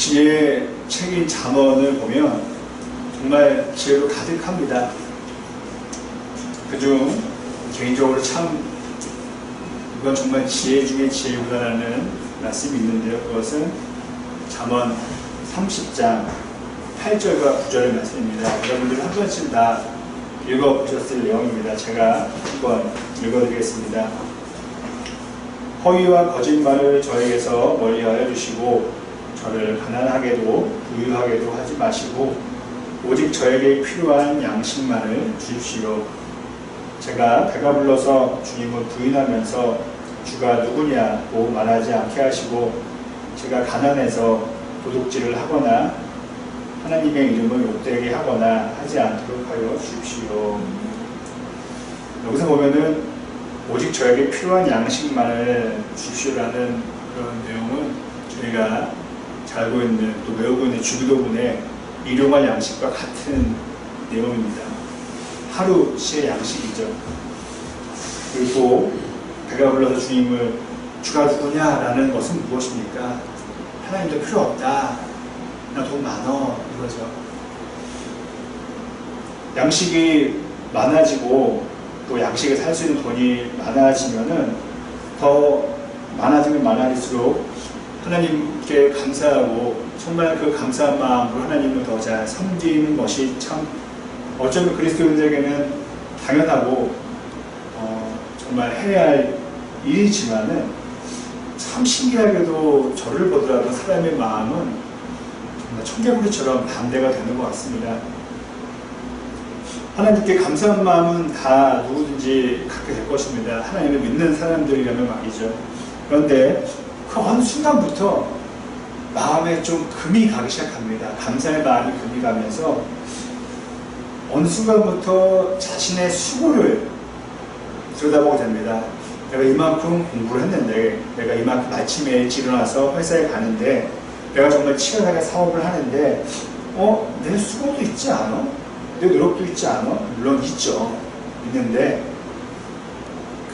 지혜의 책인 잠언을 보면 정말 지혜로 가득합니다. 그중 개인적으로 참 이건 정말 지혜 중에 지혜구나라는 말씀이 있는데요. 그것은 잠언 30장 8절과 9절의 말씀입니다. 여러분들이 한 번씩 다 읽어보셨을 내용입니다. 제가 한번 읽어드리겠습니다. 허위와 거짓말을 저에게서 멀리하여 주시고 저를 가난하게도 부유하게도 하지 마시고 오직 저에게 필요한 양식만을 주십시오. 제가 배가 불러서 주님을 부인하면서 주가 누구냐고 말하지 않게 하시고 제가 가난해서 도둑질을 하거나 하나님의 이름을 욕되게 하거나 하지 않도록 하여 주십시오. 여기서 보면은 오직 저에게 필요한 양식만을 주십시오라는 그런 내용은 저희가 잘 알고 있는 또 외우고 있는 주기도문의 일용할 양식과 같은 내용입니다. 하루의 양식이죠. 그리고 배가 불러서 주님을 주가 누구냐라는 것은 무엇입니까? 하나님도 필요 없다. 나 돈 많어. 이거죠. 양식이 많아지고 또 양식을 살 수 있는 돈이 많아지면은 더 많아지면 많아질수록 하나님께 감사하고 정말 그 감사한 마음으로 하나님을 더 잘 섬기는 것이 참 어쩌면 그리스도인들에게는 당연하고 정말 해야 할 일이지만은 참 신기하게도 저를 보더라도 사람의 마음은 정말 청개구리처럼 반대가 되는 것 같습니다. 하나님께 감사한 마음은 다 누구든지 갖게 될 것입니다. 하나님을 믿는 사람들이라면 말이죠. 그런데 그 어느 순간부터 마음에 좀 금이 가기 시작합니다. 감사의 마음이 금이 가면서 어느 순간부터 자신의 수고를 들여다보게 됩니다. 내가 이만큼 공부를 했는데, 내가 이만큼 아침에 일찍 일어나서 회사에 가는데, 내가 정말 치열하게 사업을 하는데, 내 수고도 있지 않아? 내 노력도 있지 않아? 물론 있죠. 있는데,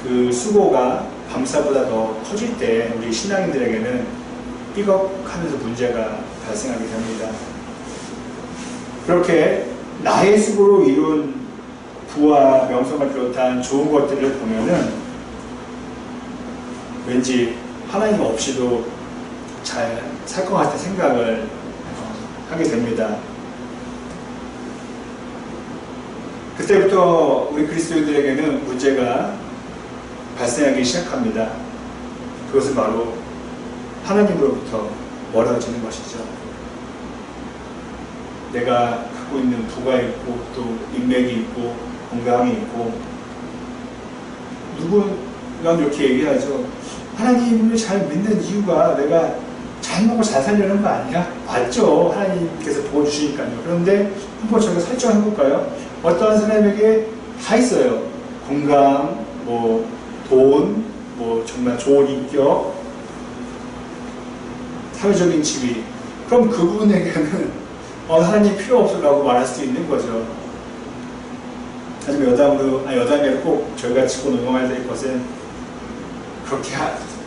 그 수고가 감사보다 더 커질 때, 우리 신앙인들에게는 삐걱하면서 문제가 발생하게 됩니다. 그렇게 나의 수고로 이룬 부와 명성을 비롯한 좋은 것들을 보면은 왠지 하나님 없이도 잘 살 것 같은 생각을 하게 됩니다. 그때부터 우리 그리스도인들에게는 문제가 발생하기 시작합니다. 그것은 바로 하나님으로부터 멀어지는 것이죠. 내가 갖고 있는 부가 있고 또 인맥이 있고 건강이 있고 누군가 이렇게 얘기하죠. 하나님을 잘 믿는 이유가 내가 잘 먹고 잘 살려는 거 아니야? 맞죠. 하나님께서 도와주시니까요. 그런데 한번 저희가 설정해볼까요? 어떠한 사람에게 다 있어요. 건강, 돈, 정말 좋은 인격, 사회적인 지위. 그럼 그분에게는 하나님 필요 없어라고 말할 수 있는 거죠. 하지만 여담으로 꼭 저희가 짚고 넘어가야 될 것은 그렇게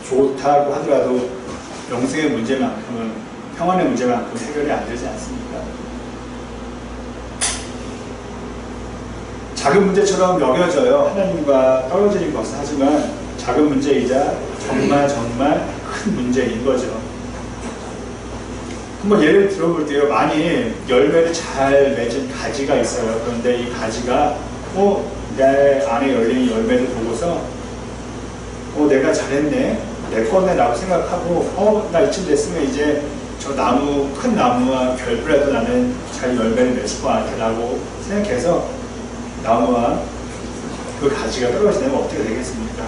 좋다고 하더라도 영생의 문제만큼은, 평안의 문제만큼은 해결이 안 되지 않습니까? 작은 문제처럼 여겨져요. 하나님과 떨어지는 것은. 하지만 작은 문제이자 정말 큰 문제인 거죠. 한번 예를 들어볼게요. 만일 열매를 잘 맺은 가지가 있어요. 그런데 이 가지가 내 안에 열린 열매를 보고서 내가 잘했네, 내 거네 라고 생각하고 나 이쯤 됐으면 이제 저 나무, 큰 나무와 결부라도 나는 잘 열매를 맺을 것 같아 라고 생각해서 나무와 그 가지가 떨어지면 어떻게 되겠습니까?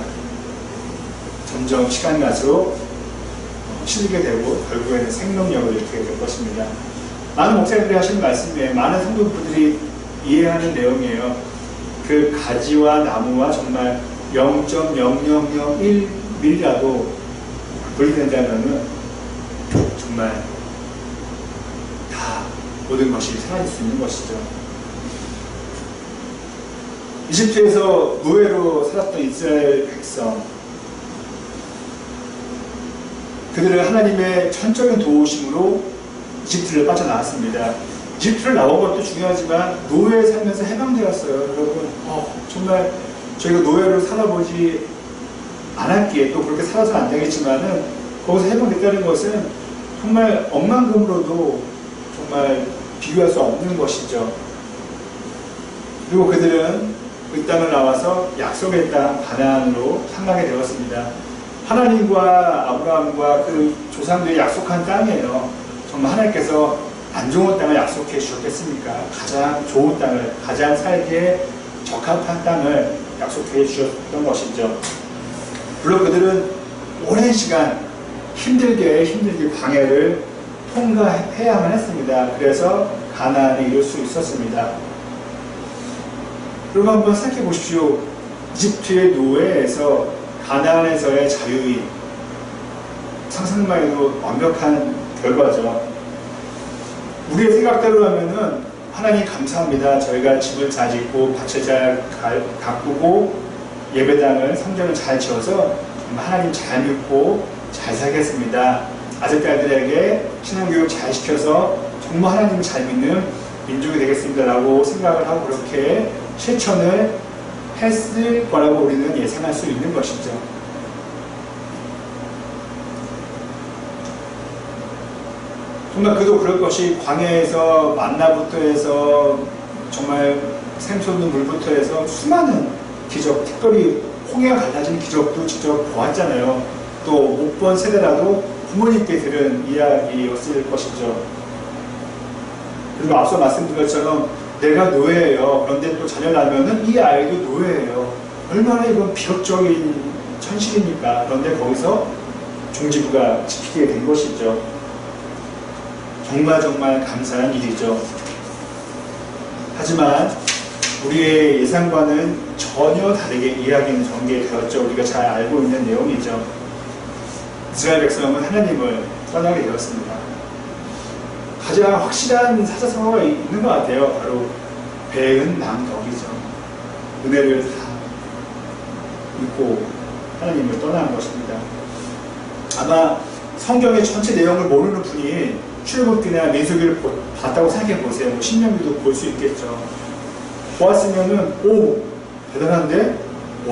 점점 시간이 갈수록 치르게 되고 결국에는 생명력을 잃게 될 것입니다. 많은 목사님들이 하시는 말씀이에요. 많은 성도들이 이해하는 내용이에요. 그 가지와 나무와 정말 0.0001mm라도 분리된다면 정말 다 모든 것이 사라질 수 있는 것이죠. 이집트에서 노예로 살았던 이스라엘 백성, 그들은 하나님의 전적인 도우심으로 이집트를 빠져나왔습니다. 이집트를 나온 것도 중요하지만 노예에 살면서 해방되었어요. 여러분, 정말 저희가 노예로 살아보지 않았기에 또 그렇게 살아서는 안 되겠지만은 거기서 해방됐다는 것은 정말 억만금으로도 정말 비교할 수 없는 것이죠. 그리고 그들은 그 땅을 나와서 약속의 땅 가나안으로 향하게 되었습니다. 하나님과 아브라함과 그 조상들이 약속한 땅이에요. 정말 하나님께서 안 좋은 땅을 약속해 주셨겠습니까? 가장 좋은 땅을, 가장 살기에 적합한 땅을 약속해 주셨던 것이죠. 물론 그들은 오랜 시간 힘들게 광야를 통과해야만 했습니다. 그래서 가나안에 이룰 수 있었습니다. 여러분 한번 생각해 보십시오. 이집트의 노예에서 가나안에서의 자유인, 상상만 해도 완벽한 결과죠. 우리의 생각대로 하면은 하나님 감사합니다. 저희가 집을 잘 짓고 밭을 잘 가꾸고 예배당을 성전을 잘 지어서 하나님 잘 믿고 잘 살겠습니다. 아들딸들에게 신앙교육 잘 시켜서 정말 하나님을 잘 믿는 민족이 되겠습니다 라고 생각을 하고 그렇게 실천을 했을 거라고 우리는 예상할 수 있는 것이죠. 정말 그도 그럴 것이 광야에서 만나부터 해서 정말 샘솟는 물부터 해서 수많은 기적, 특별히 홍해가 갈라지는 기적도 직접 보았잖아요. 또 못 본 세대라도 부모님께 들은 이야기였을 것이죠. 그리고 앞서 말씀드린 것처럼 내가 노예예요. 그런데 또 자녀를 낳으면은 이 아이도 노예예요. 얼마나 이건 비극적인 현실입니까? 그런데 거기서 종지부가 지키게 된 것이죠. 정말 감사한 일이죠. 하지만 우리의 예상과는 전혀 다르게 이야기는 전개되었죠. 우리가 잘 알고 있는 내용이죠. 이스라엘 백성은 하나님을 떠나게 되었습니다. 가장 확실한 사자성어가 있는 것 같아요. 바로 배은망덕이죠. 은혜를 다 잊고 하나님을 떠난 것입니다. 아마 성경의 전체 내용을 모르는 분이 출애굽기나 민수기를 봤다고 생각해 보세요. 뭐 신명기도 볼 수 있겠죠. 보았으면은 대단한데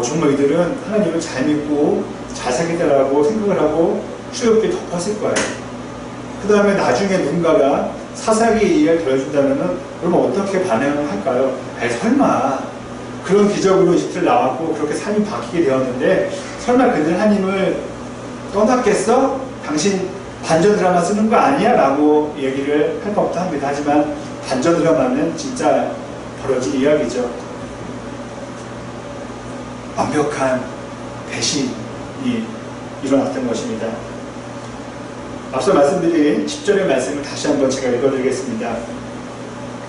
정말 이들은 하나님을 잘 믿고 잘 살겠다라고 생각을 하고 출애굽기에 덮었을 거예요. 그 다음에 나중에 누군가가 사사기 이야기를 들어준다면은 그러면 어떻게 반응을 할까요? 설마 그런 기적으로 이집트를 나왔고 그렇게 삶이 바뀌게 되었는데 설마 그들 하나님을 떠났겠어? 당신 반전 드라마 쓰는 거 아니야? 라고 얘기를 할 법도 합니다. 하지만 반전 드라마는 진짜 벌어진 이야기죠. 완벽한 배신이 일어났던 것입니다. 앞서 말씀드린 10절의 말씀을 다시 한번 제가 읽어드리겠습니다.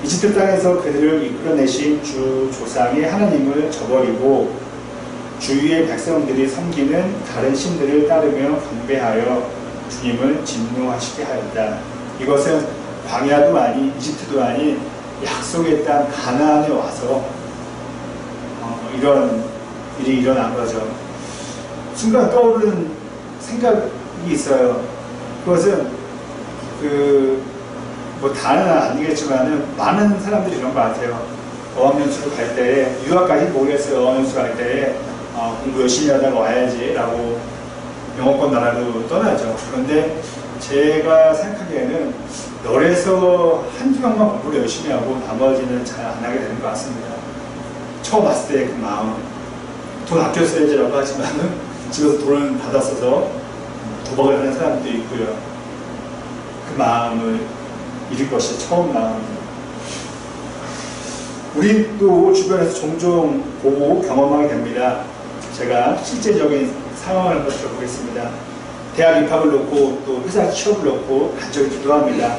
이집트 땅에서 그들을 이끌어내신 주 조상의 하나님을 저버리고 주위의 백성들이 섬기는 다른 신들을 따르며 경배하여 주님을 진노하시게 하였다. 이것은 광야도 아닌 이집트도 아닌 약속의 땅 가나안에 와서 이런 일이 일어난 거죠. 순간 떠오르는 생각이 있어요. 그것은 다는 아니겠지만은 많은 사람들이 이런 것 같아요. 어학연수를 갈 때에 유학까지 모르겠어요. 어학연수 갈 때에 공부 열심히 하다가 와야지 라고 영어권 나라로 떠나죠. 그런데 제가 생각하기에는 열에서 한두 명만 공부를 열심히 하고 나머지는 잘 안 하게 되는 것 같습니다. 처음 왔을 때 그 마음, 돈 아껴 써야지라고 하지만은 집에서 돈을 받았어서 도박을 하는 사람도 있고요. 그 마음을 잃을 것이 처음 마음입니다. 우리도 주변에서 종종 보고 경험하게 됩니다. 제가 실제적인 상황을 한번 들어보겠습니다. 대학 입학을 놓고 또 회사 취업을 놓고 간절히 기도합니다.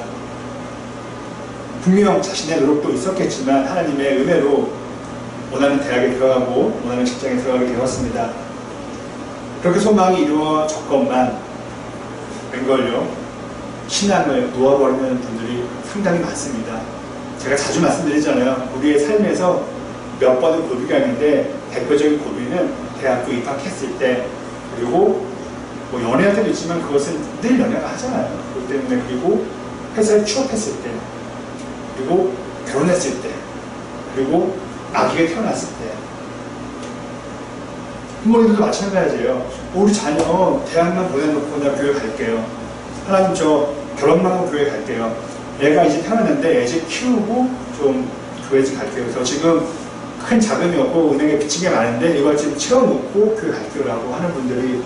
분명 자신의 노력도 있었겠지만 하나님의 은혜로 원하는 대학에 들어가고 원하는 직장에 들어가게 되었습니다. 그렇게 소망이 이루어졌건만 웬걸요? 신앙을 놓아버리는 분들이 상당히 많습니다. 제가 자주 말씀드리잖아요. 우리의 삶에서 몇 번의 고비가 있는데 대표적인 고비는 대학교 입학했을 때, 그리고 뭐 연애할 때도 있지만 그것은 늘 연애가 하잖아요. 그렇기 때문에, 그리고 회사에 취업했을 때, 그리고 결혼했을 때, 그리고 아기가 태어났을 때. 부모님들도 마찬가지예요. 우리 자녀 대학만 보내놓고 나 교회 갈게요. 하나님 저 결혼만 하고 교회 갈게요. 애가 이제 태어났는데 애 키우고 좀 교회 좀 갈게요. 그래서 지금 큰 자금이 없고 은행에 빚진 게 많은데 이걸 지금 채워놓고 교회 갈게요 라고 하는 분들이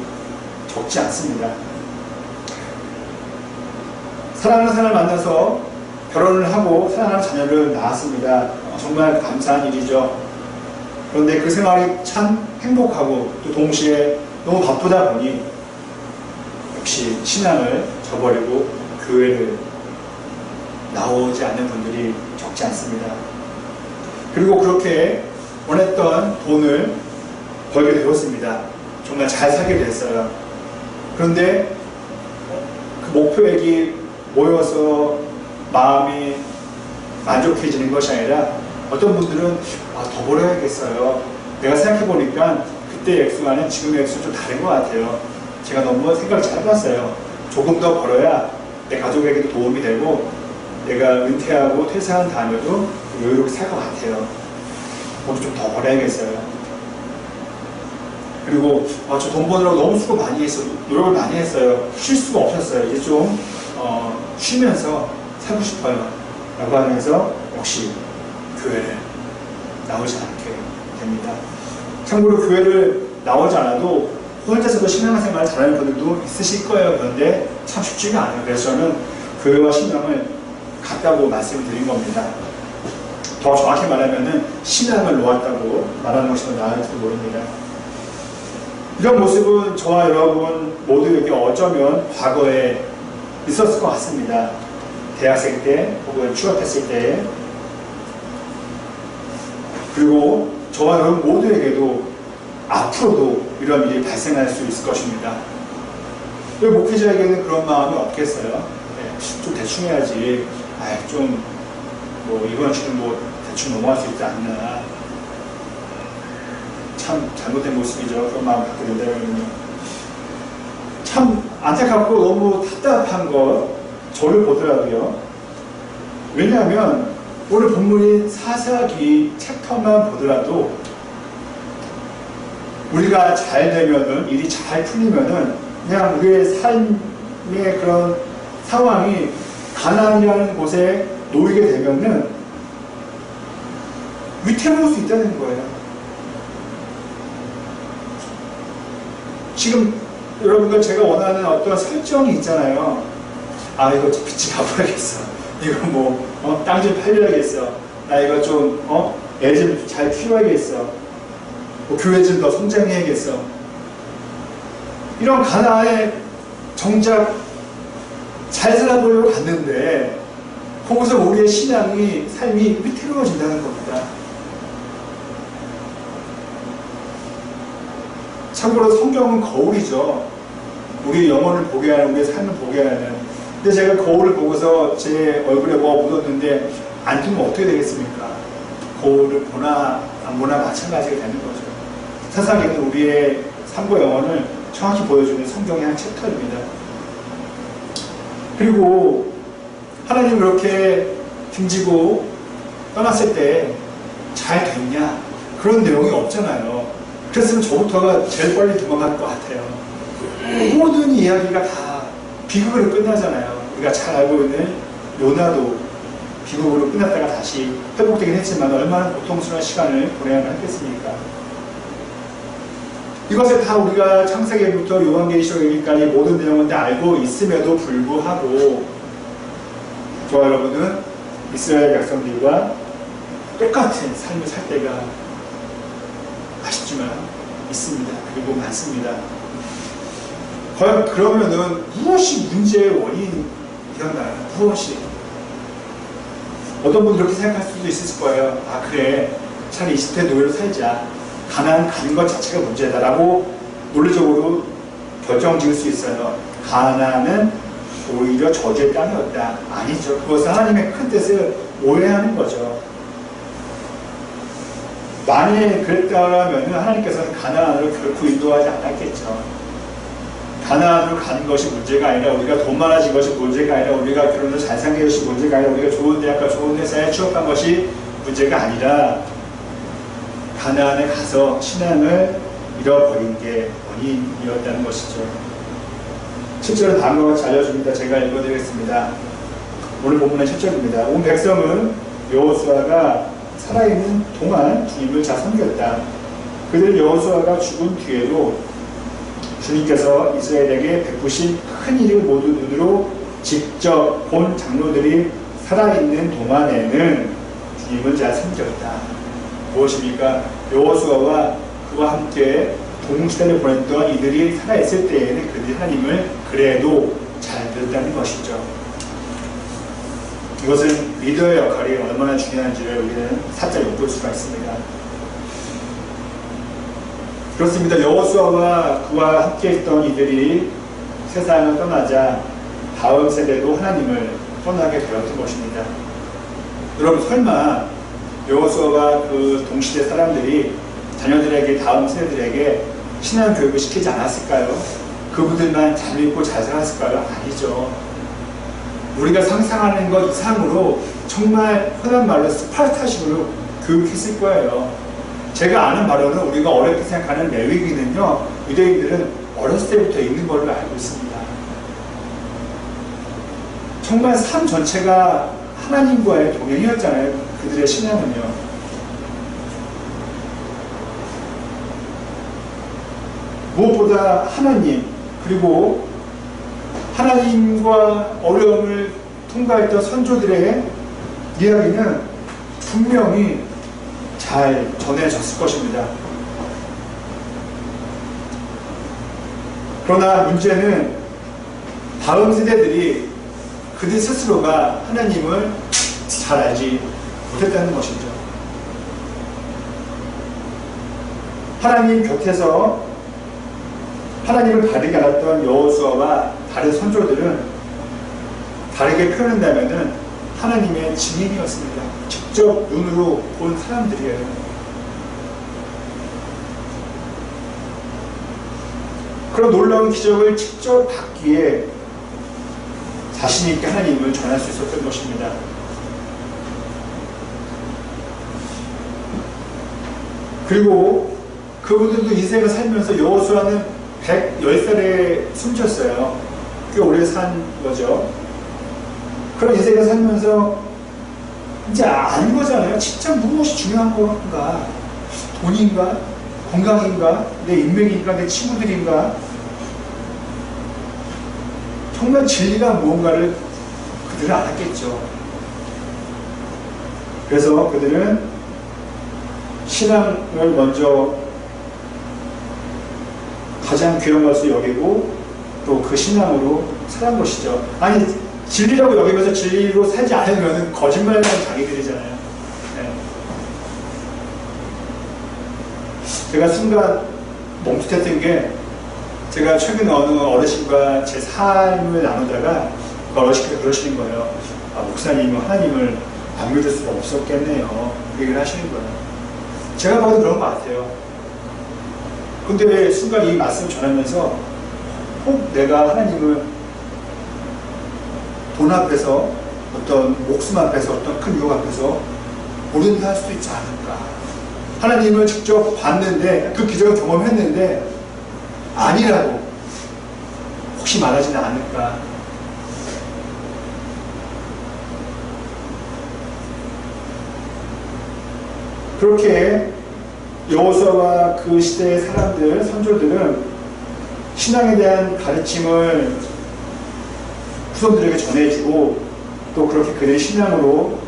적지 않습니다. 사랑하는 사람을 만나서 결혼을 하고 사랑하는 자녀를 낳았습니다. 정말 감사한 일이죠. 그런데 그 생활이 참 행복하고 또 동시에 너무 바쁘다 보니 역시 신앙을 저버리고 교회를 나오지 않는 분들이 적지 않습니다. 그리고 그렇게 원했던 돈을 벌게 되었습니다. 정말 잘 살게 됐어요. 그런데 그 목표액이 모여서 마음이 만족해지는 것이 아니라 어떤 분들은 더 벌어야겠어요. 내가 생각해보니까 그때 액수와는 지금의 액수 좀 다른 것 같아요. 제가 너무 생각을 잘 해봤어요. 조금 더 벌어야 내 가족에게도 도움이 되고 내가 은퇴하고 퇴사한 다음에도 여유롭게 살 것 같아요. 오늘 좀 더 벌어야겠어요. 그리고 저 돈 버느라고 너무 수고 많이 했어요. 노력을 많이 했어요. 쉴 수가 없었어요. 이제 좀 쉬면서 살고 싶어요. 라고 하면서 역시 교회를 나오지 않게 됩니다. 참고로 교회를 나오지 않아도 혼자서도 신앙생활을 잘하는 분들도 있으실 거예요. 그런데 참 쉽지가 않아요. 그래서 저는 교회와 신앙을 같다고 말씀을 드린 겁니다. 더 정확히 말하면 신앙을 놓았다고 말하는 것이 더 나을지도 모릅니다. 이런 모습은 저와 여러분 모두에게 어쩌면 과거에 있었을 것 같습니다. 대학생 때 혹은 취업했을 때, 그리고 저와 여러분 모두에게도 앞으로도 이런 일이 발생할 수 있을 것입니다. 왜 목회자에게는 그런 마음이 없겠어요? 네, 좀 대충 해야지. 이번 주는 대충 넘어갈 수 있지 않나. 참 잘못된 모습이죠. 그런 마음 갖게 된다면요. 참 안타깝고 너무 답답한 것, 저를 보더라고요. 왜냐하면 오늘 본문인 사사기 챕터만 보더라도 우리가 잘 되면은, 일이 잘 풀리면은 그냥 우리의 삶의 그런 상황이 가나안이라는 곳에 놓이게 되면은 위태로울 수 있다는 거예요. 지금 여러분들 제가 원하는 어떤 설정이 있잖아요. 이거 빚이 갚아야겠어. 이거 땅 좀 팔려야겠어. 나 이거 좀 애 좀 잘 키워야겠어. 교회 좀 더 성장해야겠어. 이런 가나안에 정작 잘 살아보려고 갔는데 거기서 우리의 신앙이, 삶이 위태로워진다는 겁니다. 참고로 성경은 거울이죠. 우리의 영혼을 보게 하는, 우리의 삶을 보게 하는. 근데 제가 거울을 보고서 제 얼굴에 뭐가 묻었는데 안 두면 어떻게 되겠습니까? 거울을 보나 안 보나 마찬가지가 되는 거죠. 사사기는 우리의 삶과 영혼을 정확히 보여주는 성경의 한 챕터입니다. 그리고 하나님 그렇게 등지고 떠났을 때 잘 됐냐? 그런 내용이 없잖아요. 그랬으면 저부터가 제일 빨리 도망갈 것 같아요. 모든 이야기가 다 비극으로 끝나잖아요. 우리가 잘 알고 있는 요나도 비극으로 끝났다가 다시 회복되긴 했지만 얼마나 고통스러운 시간을 보내야만 했겠습니까? 이것을 다 우리가 창세기부터 요한계시록 여기까지 모든 내용을 다 알고 있음에도 불구하고 저와 여러분은 이스라엘 백성들과 똑같은 삶을 살 때가 아쉽지만 있습니다. 그리고 많습니다. 과연 그러면은 무엇이 문제의 원인이었나요? 무엇이? 어떤 분이 그렇게 생각할 수도 있을 거예요. 그래, 차라리 20대 노예로 살자. 가나안 가는 것 자체가 문제다라고 논리적으로 결정 지을 수 있어요. 가나안은 오히려 저주의 땅이었다. 아니죠. 그것은 하나님의 큰 뜻을 오해하는 거죠. 만일 그랬다면 하나님께서는 가나안으로 결코 인도하지 않았겠죠. 가나안으로 가는 것이 문제가 아니라, 우리가 돈 많아진 것이 문제가 아니라, 우리가 결혼을 잘 사는 것이 문제가 아니라, 우리가 좋은 대학과 좋은 회사에 취업한 것이 문제가 아니라, 가나안에 가서 신앙을 잃어버린 게 원인이었다는 것이죠. 실제로 다음과 같이 알려줍니다. 제가 읽어드리겠습니다. 오늘 본문의 7절입니다. 온 백성은 여호수아가 살아있는 동안 주님을 잘 섬겼다. 그들 여호수아가 죽은 뒤에도 주님께서 이스라엘에게 베푸신 큰 일을 모두 눈으로 직접 본 장로들이 살아있는 동안에는 주님을 잘 섬겼다. 무엇입니까? 여호수아와 그와 함께 동시대를 보냈던 이들이 살아있을 때에는 그들이 하나님을 그래도 잘 믿었다는 것이죠. 이것은 리더의 역할이 얼마나 중요한지를 우리는 살짝 엿볼 수가 있습니다. 그렇습니다. 여호수아와 그와 함께 있던 이들이 세상을 떠나자 다음 세대도 하나님을 떠나게 되었던 것입니다. 여러분, 설마 여호수아와 그 동시대 사람들이 자녀들에게, 다음 세대들에게 신앙 교육을 시키지 않았을까요? 그분들만 잘 믿고 잘 살았을까요? 아니죠. 우리가 상상하는 것 이상으로 정말 흔한 말로 스파르타식으로 교육했을 거예요. 제가 아는 바로는 우리가 어렵게 생각하는 레위기는요, 유대인들은 어렸을 때부터 있는 걸로 알고 있습니다. 정말 삶 전체가 하나님과의 동행이었잖아요. 그들의 신앙은요. 무엇보다 하나님, 그리고 하나님과 어려움을 통과했던 선조들의 이야기는 분명히 잘 전해졌을 것입니다. 그러나 문제는 다음 세대들이 그들 스스로가 하나님을 잘 알지 못했다는 것이죠. 하나님 곁에서 하나님을 바르게 알았던 여호수아와 다른 선조들은 다르게 표현한다면은 하나님의 증인이었습니다. 직접 눈으로 본 사람들이에요. 그런 놀라운 기적을 직접 받기에 자신있게 하나님을 전할 수 있었던 것입니다. 그리고 그분들도 인생을 살면서 여호수아는 110살에 숨졌어요. 꽤 오래 산 거죠. 그런 인생을 살면서 이제 아는 거잖아요. 진짜 무엇이 중요한 건가? 돈인가? 건강인가? 내 인맥인가? 내 친구들인가? 정말 진리가 무언가를 그들은 알았겠죠. 그래서 그들은 신앙을 먼저 가장 귀한 것을 여기고 또 그 신앙으로 살한 것이죠. 아니, 진리라고 여기면서 진리로 살지 않으면 거짓말하는 자기들이잖아요. 네. 제가 순간 멈칫했던 게, 제가 최근에 어느 어르신과 제 삶을 나누다가 그 어르신께서 그러시는 거예요. 아, 목사님은 하나님을 안 믿을 수가 없었겠네요. 그 얘기를 하시는 거예요. 제가 봐도 그런 것 같아요. 근데 왜 순간 이 말씀을 전하면서 꼭 내가 하나님을 돈 앞에서, 어떤 목숨 앞에서, 어떤 큰 유혹 앞에서 모른다 할 수도 있지 않을까. 하나님을 직접 봤는데, 그 기적을 경험했는데 아니라고 혹시 말하지는 않을까. 그렇게 여호수아와 그 시대의 사람들, 선조들은 신앙에 대한 가르침을 후손들에게 전해주고, 또 그렇게 그들의 신앙으로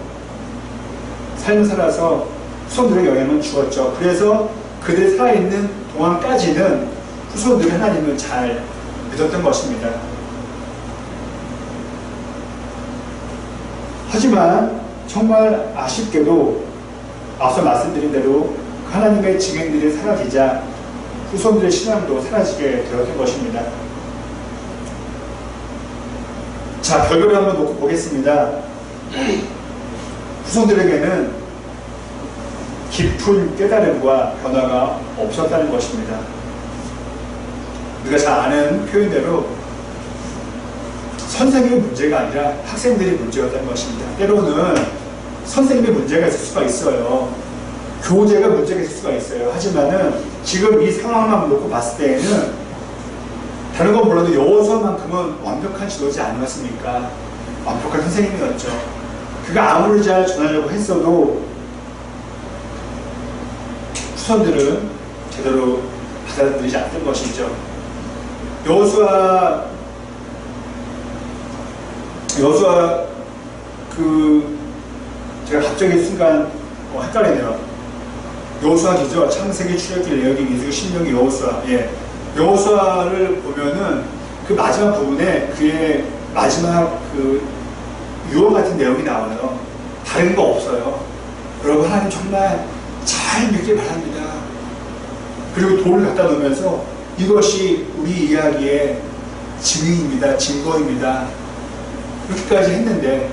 삶을 살아서 후손들에게 영향을 주었죠. 그래서 그들이 살아있는 동안까지는 후손들이 하나님을 잘 믿었던 것입니다. 하지만 정말 아쉽게도 앞서 말씀드린 대로 하나님의 증인들이 사라지자 후손들의 신앙도 사라지게 되었던 것입니다. 자, 별거를 한번 놓고 보겠습니다. 후손들에게는 깊은 깨달음과 변화가 없었다는 것입니다. 우리가 잘 아는 표현대로 선생님의 문제가 아니라 학생들이 문제였다는 것입니다. 때로는 선생님의 문제가 있을 수가 있어요. 교재가 문제가 있을 수가 있어요. 하지만은 지금 이 상황만 놓고 봤을 때에는 다른 건 몰라도 여호수아만큼은 완벽한 지도자 아니었습니까? 완벽한 선생님이었죠. 그가 아무리 잘 전하려고 했어도 후손들은 제대로 받아들이지 않던 것이죠. 여호수아 제가 갑자기 순간 헷갈리네요. 여호수아기죠. 창세기, 출애굽기, 레위기, 민수기, 신명기, 여호수아. 예. 여호수아를 보면은 그 마지막 부분에 그의 마지막 그 유언 같은 내용이 나와요. 다른 거 없어요. 여러분, 하나님 정말 잘 믿길 바랍니다. 그리고 돌을 갖다 놓으면서 이것이 우리 이야기의 증인입니다. 증거입니다. 그렇게까지 했는데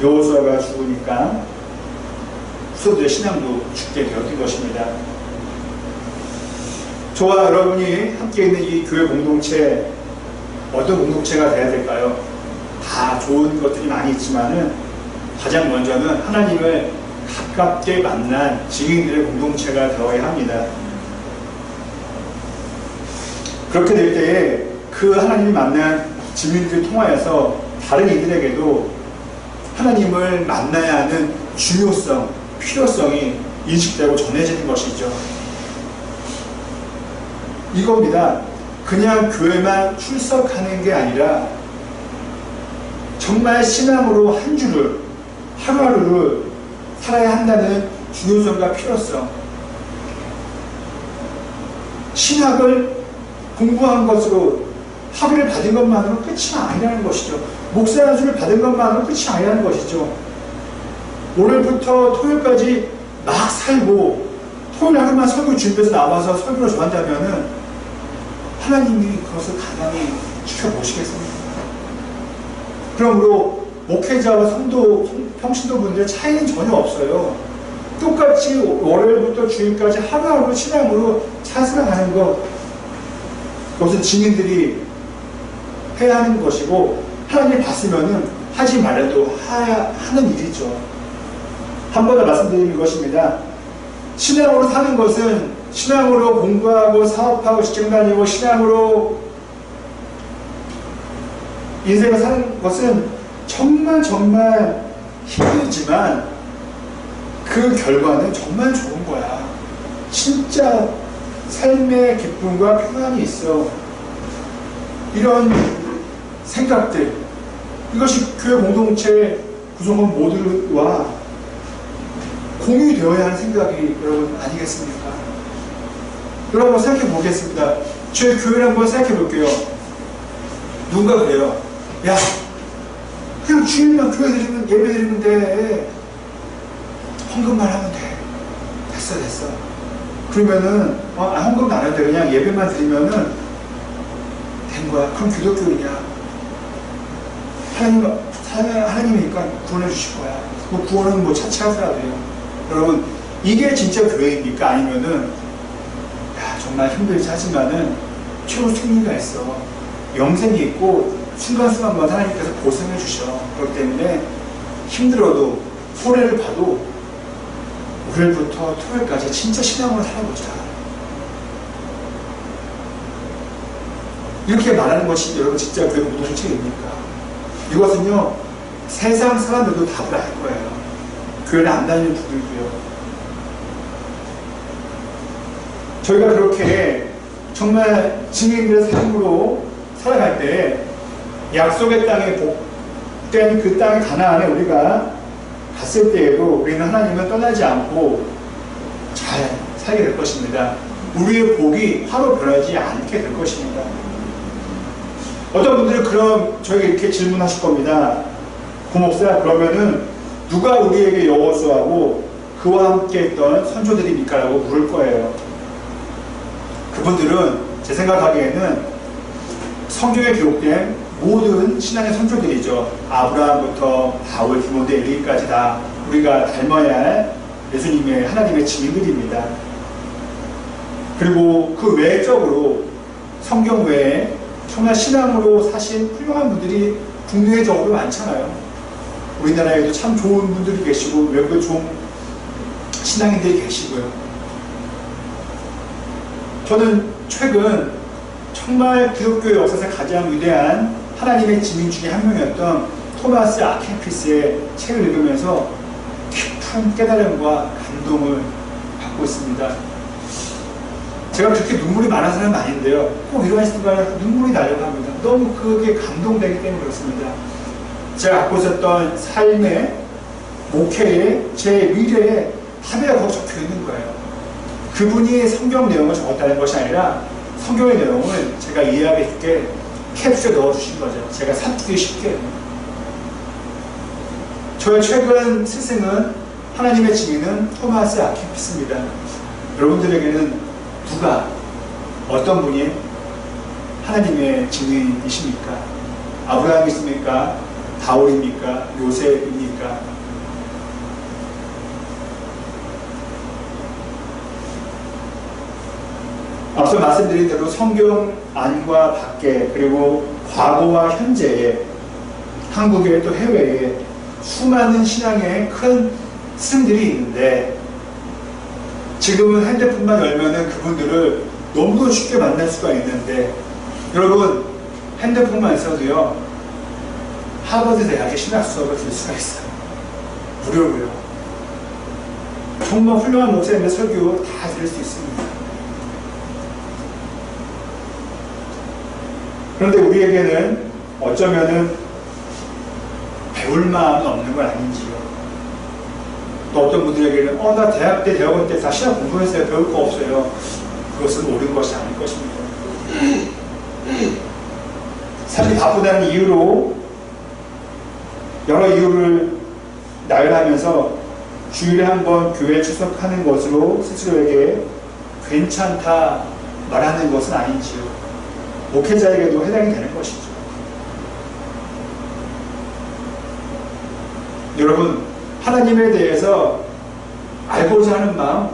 여호수아가 죽으니까 후손들의 신앙도 죽게 되었던 것입니다. 저와 여러분이 함께 있는 이 교회 공동체, 어떤 공동체가 되어야 될까요? 다 좋은 것들이 많이 있지만은 가장 먼저는 하나님을 가깝게 만난 증인들의 공동체가 되어야 합니다. 그렇게 될 때에 그 하나님이 만난 증인들을 통하여서 다른 이들에게도 하나님을 만나야 하는 중요성, 필요성이 인식되고 전해지는 것이죠. 이겁니다. 그냥 교회만 출석하는 게 아니라 정말 신앙으로 한 주를, 하루하루를 살아야 한다는 중요성과 필요성. 신학을 공부한 것으로 학위를 받은 것만으로 끝이 아니라는 것이죠. 목사 안수를 받은 것만으로 끝이 아니라는 것이죠. 오늘부터 토요일까지 막 살고 토요일 하루만 설교 준비해서 나와서 설교를 좋아한다면은 하나님이 그것을 가만히 지켜보시겠습니까? 그러므로 목회자와 성도, 평신도분들의 차이는 전혀 없어요. 똑같이 월요일부터 주일까지 하루하루 신앙으로 살아가는 것, 그것은 증인들이 해야 하는 것이고 하나님 봤으면은 하지 말아도 하는 일이죠. 한 번 더 말씀드리는 것입니다. 신앙으로 사는 것은 신앙으로 공부하고 사업하고 직장 다니고 신앙으로 인생을 사는 것은 정말 힘들지만 그 결과는 정말 좋은 거야. 진짜 삶의 기쁨과 평안이 있어. 이런 생각들, 이것이 교회 공동체 구성원 모두와 공유되어야 하는 생각이 여러분 아니겠습니까? 여러분 한번 생각해 보겠습니다. 저희 교회를 한번 생각해 볼게요. 누군가 그래요. 야, 그냥 주일만 교회 드리면, 예배 드리면 돼. 헌금만 하면 돼. 됐어. 그러면은 헌금도 안 해도 돼. 그냥 예배만 드리면은 된 거야. 그럼 기독교이냐? 하나님이니까 구원해 주실 거야. 뭐 구원은 뭐 차치하더라도요. 여러분, 이게 진짜 교회입니까? 아니면은 정말 힘들지 하지만은 최고 승리가 있어. 영생이 있고 순간순간마다 하나님께서 보상해 주셔. 그렇기 때문에 힘들어도 손해를 봐도 오늘부터 토요일까지 진짜 신앙으로 살아보자. 이렇게 말하는 것이 여러분 진짜 교회 공동체입니까? 이것은요, 세상 사람들도 답을 알 거예요. 교회를 안 다니는 분들도요. 저희가 그렇게 정말 증인들의 삶으로 살아갈 때 약속의 땅에 복된 그 땅 가나안에 우리가 갔을 때에도 우리는 하나님을 떠나지 않고 잘 살게 될 것입니다. 우리의 복이 하루 변하지 않게 될 것입니다. 어떤 분들은 그럼 저에게 이렇게 질문하실 겁니다. 고목사, 그러면은 누가 우리에게 여호수아하고 그와 함께 했던 선조들입니까? 라고 물을 거예요. 그분들은 제 생각하기에는 성경에 기록된 모든 신앙의 선조들이죠. 아브라함부터 바울, 디모데, 엘리까지 다 우리가 닮아야 할 예수님의 하나님의 증인들입니다. 그리고 그 외적으로 성경 외에 정말 신앙으로 사신 훌륭한 분들이 국내적으로 많잖아요. 우리나라에도 참 좋은 분들이 계시고 외국에 좋은 신앙인들이 계시고요. 저는 최근 정말 기독교 역사에서 가장 위대한 하나님의 증인 중에 한 명이었던 토마스 아퀴나스의 책을 읽으면서 깊은 깨달음과 감동을 받고 있습니다. 제가 그렇게 눈물이 많은 사람은 아닌데요. 꼭 이러한 순간에 눈물이 나려고 합니다. 너무 그게 감동되기 때문에 그렇습니다. 제가 갖고 있었던 삶의, 목회의, 제 미래의 합의가 거기 적혀 있는 거예요. 그분이 성경 내용을 적었다는 것이 아니라 성경의 내용을 제가 이해하기 쉽게 캡슐에 넣어주신 거죠. 제가 삽두기 쉽게. 저의 최근 스승은 하나님의 증인은 토마스 아퀴나스입니다. 여러분들에게는 누가, 어떤 분이 하나님의 증인이십니까? 아브라함이십니까? 다윗입니까? 요셉입니까? 앞서 말씀드린 대로 성경 안과 밖에, 그리고 과거와 현재에, 한국에 또 해외에 수많은 신앙의 큰 스승들이 있는데, 지금은 핸드폰만 열면은 그분들을 너무도 쉽게 만날 수가 있는데, 여러분 핸드폰만 있어도요 하버드 대학의 신학 수업을 들을 수가 있어요. 무료고요. 정말 훌륭한 목사님의 설교 다 들을 수 있습니다. 그런데 우리에게는 어쩌면은 배울 마음은 없는 건 아닌지요. 또 어떤 분들에게는 나 대학 때 대학원 때 다 신학 공부했어요. 배울 거 없어요. 그것은 옳은 것이 아닐 것입니다. 삶이 바쁘다는 이유로 여러 이유를 나열하면서 주일에 한 번 교회에 출석하는 것으로 스스로에게 괜찮다 말하는 것은 아닌지요. 목회자에게도 해당이 되는 것이죠. 여러분, 하나님에 대해서 알고자 하는 마음,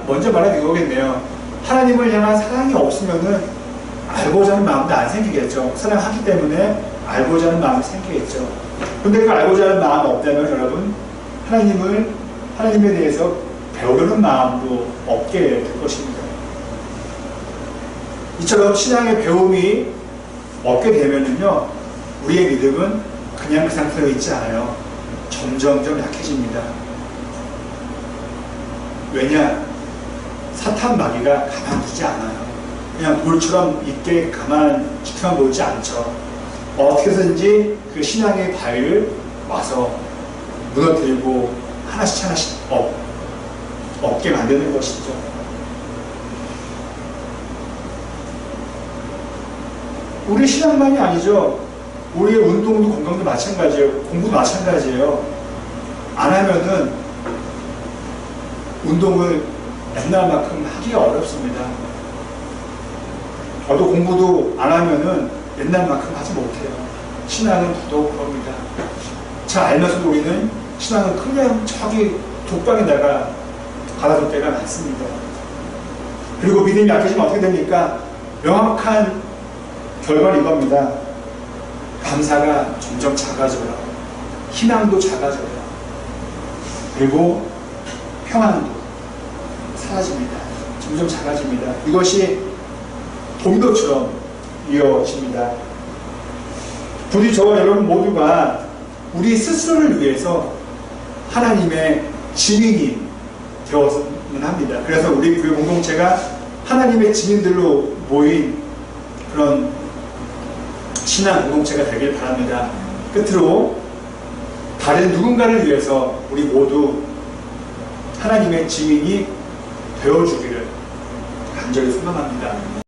먼저 말하면 이거겠네요. 하나님을 향한 사랑이 없으면은 알고자 하는 마음도 안 생기겠죠. 사랑하기 때문에 알고자 하는 마음이 생기겠죠. 근데 그 알고자 하는 마음이 없다면 여러분, 하나님에 대해서 배우려는 마음도 없게 될 것입니다. 이처럼 신앙의 배움이 없게 되면은요, 우리의 믿음은 그냥 그 상태로 있지 않아요. 점점점 약해집니다. 왜냐? 사탄 마귀가 가만두지 않아요. 그냥 돌처럼 있게 가만 지켜만 보지 않죠. 어떻게 해서든지 그 신앙의 바위를 와서 무너뜨리고 하나씩 없게 만드는 것이죠. 우리 신앙만이 아니죠. 우리의 운동도 건강도 마찬가지예요. 공부도 마찬가지예요. 안 하면은 운동을 옛날만큼 하기가 어렵습니다. 저도 공부도 안 하면은 옛날만큼 하지 못해요. 신앙은 더더욱 그럽니다. 잘 알면서도 우리는 신앙은 그냥 저기 독방에다가 가다둘 때가 많습니다. 그리고 믿음이 약해지면 어떻게 됩니까? 명확한 결과는 이겁니다. 감사가 점점 작아져요. 희망도 작아져요. 그리고 평안도 사라집니다. 점점 작아집니다. 이것이 도미노처럼 이어집니다. 부디 저와 여러분 모두가 우리 스스로를 위해서 하나님의 증인이 되었으면 합니다. 그래서 우리 교회 공동체가 하나님의 증인들로 모인 그런 신앙 공동체가 되길 바랍니다. 끝으로 다른 누군가를 위해서 우리 모두 하나님의 증인이 되어주기를 간절히 소망합니다.